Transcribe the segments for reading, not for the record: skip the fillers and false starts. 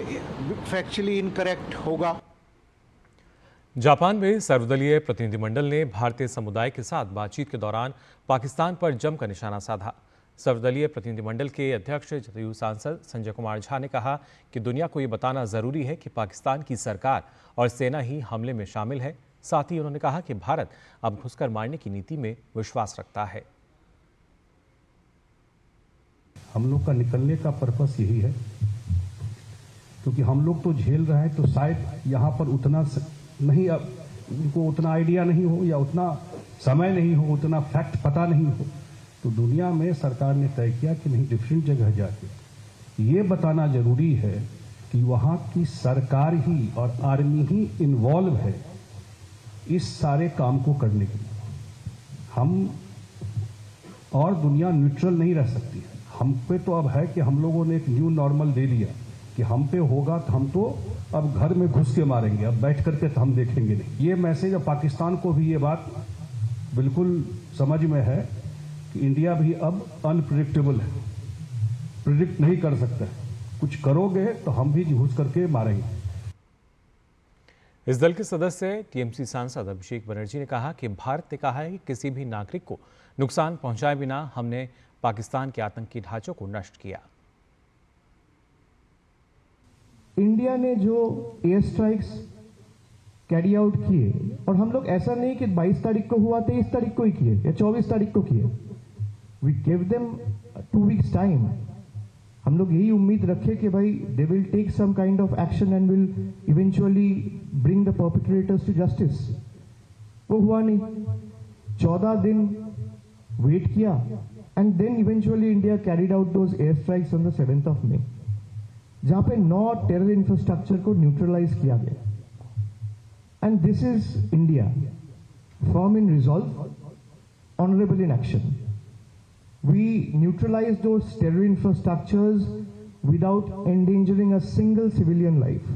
Factually incorrect होगा। Japan में सर्वदलीय प्रतिनिधिमंडल ने भारतीय समुदाय के साथ बातचीत के दौरान पाकिस्तान पर जमकर निशाना साधा। सर्वदलीय प्रतिनिधिमंडल के अध्यक्ष जदयू सांसद संजय कुमार झा ने कहा कि दुनिया को ये बताना जरूरी है कि पाकिस्तान की सरकार और सेना ही हमले में शामिल है। साथ ही उन्होंने कहा कि भारत अब घुसकर मारने की नीति में विश्वास रखता है। हम लोग का निकलने का पर्पस यही है, क्योंकि हम लोग तो झेल रहे हैं, तो शायद यहाँ पर उतना नहीं, उनको उतना आइडिया नहीं हो या उतना समय नहीं हो, उतना फैक्ट पता नहीं हो, तो दुनिया में सरकार ने तय किया कि नहीं, डिफरेंट जगह जाके ये बताना जरूरी है कि वहाँ की सरकार ही और आर्मी ही इन्वॉल्व है इस सारे काम को करने के लिए। हम और दुनिया न्यूट्रल नहीं रह सकती है। हम पे तो अब है कि हम लोगों ने एक न्यू नॉर्मल दे लिया कि हम पे होगा तो हम तो अब घर में घुस के मारेंगे, अब बैठ करके तो हम देखेंगे नहीं। ये मैसेज अब पाकिस्तान को भी ये बात बिल्कुल समझ में है कि इंडिया भी अब अनप्रिडिक्टेबल है, प्रिडिक्ट नहीं कर सकता है। कुछ करोगे तो हम भी घुस करके मारेंगे। इस दल के सदस्य टीएमसी सांसद अभिषेक बनर्जी ने कहा कि भारत ने कहा है कि किसी भी नागरिक को नुकसान पहुंचाए बिना हमने पाकिस्तान के आतंकी ढांचों को नष्ट किया। इंडिया ने जो एयर स्ट्राइक्स कैरी आउट किए, और हम लोग ऐसा नहीं कि 22 तारीख को हुआ 23 तारीख को ही किए या 24 तारीख को किए, we give them 2 weeks time. हम लोग यही उम्मीद रखे कि भाई they will take some kind of action and will eventually bring the perpetrators to justice. वो हुआ नहीं, 14 दिन वेट किया and then eventually India carried out those air strikes on the 7th of May, जहां पे 9 टेरर इंफ्रास्ट्रक्चर को neutralise किया गया। And this is India, firm in resolve, honourable in action. We neutralized those terror infrastructures without endangering a single civilian life.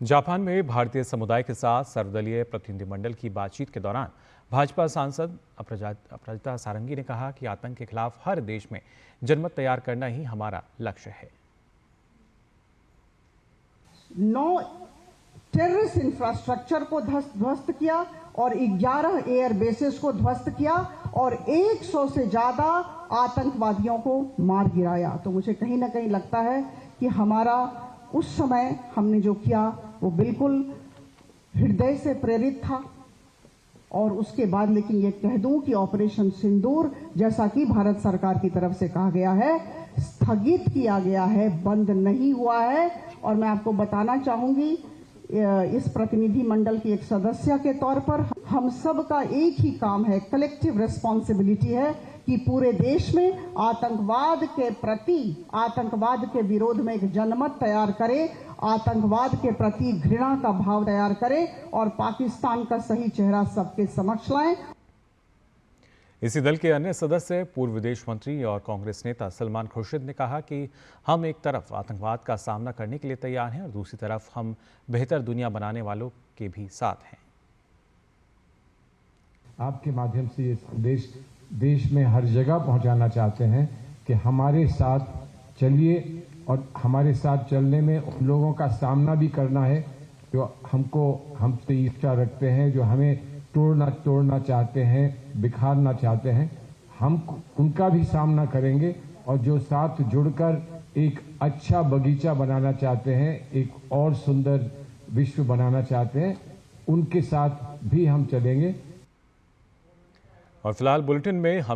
Japan में भारतीय समुदाय के साथ सर्वदलीय प्रतिनिधिमंडल की बातचीत के दौरान भाजपा सांसद अपराजिता सारंगी ने कहा कि आतंक के खिलाफ हर देश में जनमत तैयार करना ही हमारा लक्ष्य है। 9 टेररिस्ट इंफ्रास्ट्रक्चर को ध्वस्त किया और 11 एयर बेसेस को ध्वस्त किया और 100 से ज्यादा आतंकवादियों को मार गिराया। तो मुझे कहीं ना कहीं लगता है कि हमारा उस समय हमने जो किया वो बिल्कुल हृदय से प्रेरित था। और उसके बाद लेकिन ये कह दूं कि ऑपरेशन सिंदूर, जैसा कि भारत सरकार की तरफ से कहा गया है, स्थगित किया गया है, बंद नहीं हुआ है। और मैं आपको बताना चाहूंगी, इस प्रतिनिधि मंडल की एक सदस्य के तौर पर हम सब का एक ही काम है, कलेक्टिव रिस्पॉन्सिबिलिटी है कि पूरे देश में आतंकवाद के प्रति, आतंकवाद के विरोध में एक जनमत तैयार करें, आतंकवाद के प्रति घृणा का भाव तैयार करें और पाकिस्तान का सही चेहरा सबके समक्ष लाएं। इसी दल के अन्य सदस्य पूर्व विदेश मंत्री और कांग्रेस नेता सलमान खुर्शीद ने कहा कि हम एक तरफ आतंकवाद का सामना करने के लिए तैयार हैं और दूसरी तरफ हम बेहतर दुनिया बनाने वालों के भी साथ हैं। आपके माध्यम से ये संदेश देश में हर जगह पहुंचाना चाहते हैं कि हमारे साथ चलिए और हमारे साथ चलने में उन लोगों का सामना भी करना है जो हमसे ईर्ष्या रखते हैं, जो हमें तोड़ना चाहते हैं, बिखारना चाहते हैं। हम उनका भी सामना करेंगे और जो साथ जुड़कर एक अच्छा बगीचा बनाना चाहते हैं, एक और सुंदर विश्व बनाना चाहते हैं, उनके साथ भी हम चलेंगे। और फिलहाल बुलेटिन में हम